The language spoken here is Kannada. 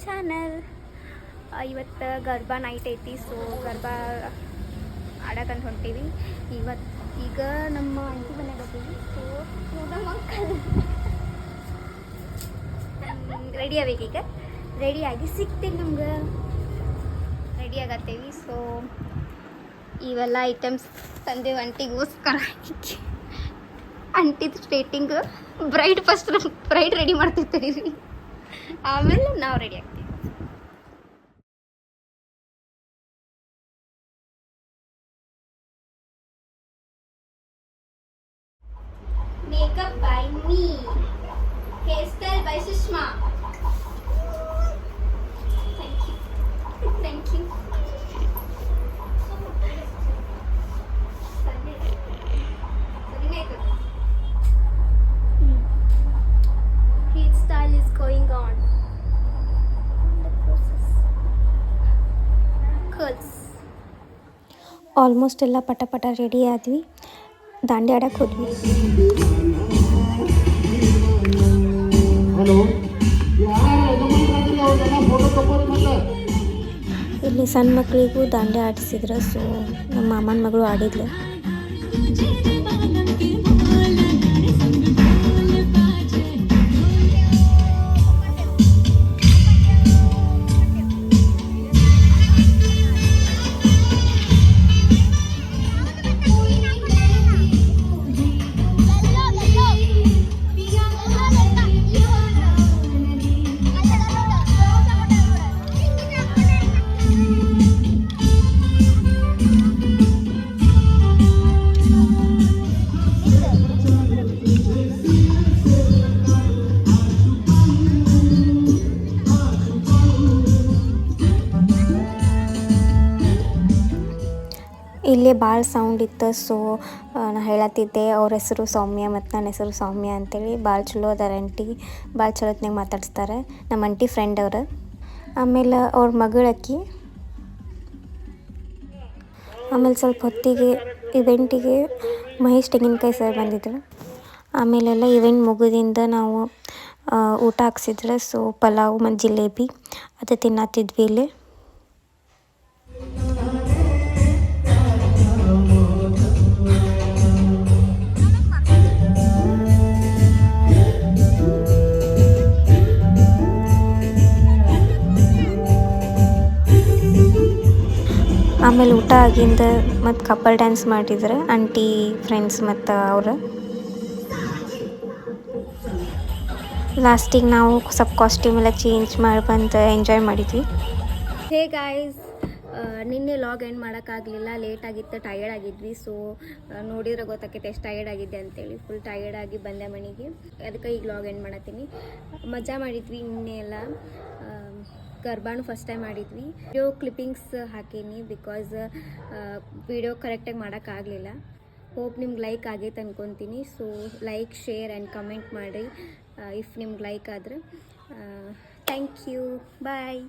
ಚಾನಲ್. ಇವತ್ತು ಗರ್ಬಾ ನೈಟ್ ಐತಿ, ಸೊ ಗರ್ಬಾ ಆಡಕ್ಕಂತ ಹೊಂಟೀವಿ. ಈಗ ನಮ್ಮ ಆಂಟಿ ಮನೆಗೆ ಬರ್ತೀವಿ. ಸೊ ನಮ್ಮ ಅಂಕಲ್ ರೆಡಿ ಆಗ್ಬೇಕೀಗ. ರೆಡಿಯಾಗಿ ಸಿಗ್ತೀನಿ, ನಮ್ಗೆ ರೆಡಿ ಆಗತ್ತೇವಿ. ಸೊ ಇವೆಲ್ಲ ಐಟಮ್ಸ್ ತಂದೆವು ಅಂಟಿಗೋಸ್ಕರ. ಅಂಟಿದು ಸ್ಟೇಟಿಂಗ್ ಬ್ರೈಡ್ ರೆಡಿ ಮಾಡ್ತಿರ್ತೀವಿ, ಆಮೇಲೆ ನಾವು ರೆಡಿ ಆಗ್ತೀವಿ. Makeup by me, hair style by Sushma. Thank you. Heat style is going on. The process. Curls. Almost ಎಲ್ಲ ಪಟ ಪಟ ರೆಡಿ ಆದ್ವಿ, ದಾಂಡಿ ಆಡಕ್ಕೆ ಹೋದ್ವಿ. ಇಲ್ಲಿ ಸಣ್ಣ ಮಕ್ಕಳಿಗೂ ದಾಂಡಿ ಆಡಿಸಿದ್ರು. ಸೊ ನಮ್ಮ ಮಾಮನ ಮಗಳು ಆಡಿದ್ಲು. ಇಲ್ಲೇ ಭಾಳ ಸೌಂಡ್ ಇತ್ತು. ಸೊ ನಾ ಹೇಳತ್ತಿದ್ದೆ ಅವ್ರ ಹೆಸರು ಸೌಮ್ಯ ಮತ್ತು ನನ್ನ ಹೆಸರು ಸೌಮ್ಯ ಅಂತೇಳಿ. ಭಾಳ ಚಲೋ ಅದಾರ ಆಂಟಿ, ಭಾಳ ಚಲೋತ್ನಾಗ ಮಾತಾಡ್ಸ್ತಾರೆ. ನಮ್ಮ ಆಂಟಿ ಫ್ರೆಂಡ್ ಅವ್ರು. ಆಮೇಲೆ ಅವ್ರ ಮಗಳಕ್ಕಿ. ಆಮೇಲೆ ಸ್ವಲ್ಪ ಹೊತ್ತಿಗೆ ಇವೆಂಟಿಗೆ ಮಹೇಶ್ ತೆಂಗಿನಕಾಯಿ ಸರ್ ಬಂದಿದ್ರು. ಆಮೇಲೆಲ್ಲ ಇವೆಂಟ್ ಮುಗಿದಿಂದ ನಾವು ಊಟ ಹಾಕ್ಸಿದ್ರೆ. ಸೊ ಪಲಾವ್ ಮತ್ತು ಜಿಲೇಬಿ ಅದು ತಿನ್ನತ್ತಿದ್ವಿ ಇಲ್ಲಿ. ಆಮೇಲೆ ಊಟ ಆಗಿಂದ ಮತ್ತು ಕಪಲ್ ಡ್ಯಾನ್ಸ್ ಮಾಡಿದ್ರೆ ಆಂಟಿ ಫ್ರೆಂಡ್ಸ್ ಮತ್ತು ಅವರು. ಲಾಸ್ಟಿಗೆ ನಾವು ಸ್ವಲ್ಪ ಕಾಸ್ಟ್ಯೂಮ್ ಎಲ್ಲ ಚೇಂಜ್ ಮಾಡಿ ಬಂದು ಎಂಜಾಯ್ ಮಾಡಿದ್ವಿ. ಹೇ ಗಾಯ್ಸ್, ನಿನ್ನೆ ಲಾಗ್ ಎಂಡ್ ಮಾಡೋಕ್ಕಾಗಲಿಲ್ಲ, ಲೇಟ್ ಆಗಿತ್ತು, ಟಯರ್ಡ್ ಆಗಿದ್ವಿ. ಸೊ ನೋಡಿದ್ರೆ ಗೊತ್ತಾಕೈತೆ ಎಷ್ಟು ಟಯರ್ಡ್ ಆಗಿದ್ದೆ ಅಂತೇಳಿ. ಫುಲ್ ಟಯರ್ಡ್ ಆಗಿ ಬಂದೆ ಮನೆಗೆ, ಅದಕ್ಕೆ ಈಗ ಲಾಗ್ ಎಂಡ್ ಮಾಡತ್ತೀನಿ. ಮಜಾ ಮಾಡಿದ್ವಿ ನಿನ್ನೆ ಎಲ್ಲ. ಗರ್ಬಾನು ಫಸ್ಟ್ ಟೈಮ್ ಮಾಡಿದ್ವಿ. ವಿಡಿಯೋ ಕ್ಲಿಪ್ಪಿಂಗ್ಸ್ ಹಾಕೀನಿ ಬಿಕಾಸ್ ವಿಡಿಯೋ ಕರೆಕ್ಟಾಗಿ ಮಾಡೋಕ್ಕಾಗಲಿಲ್ಲ. ಹೋಪ್ ನಿಮ್ಗೆ ಲೈಕ್ ಆಗೈತೆ ಅನ್ಕೊತೀನಿ. So like, share and comment ಮಾಡಿರಿ ಇಫ್ ನಿಮ್ಗೆ ಲೈಕ್ ಆದರೆ. Thank you, bye.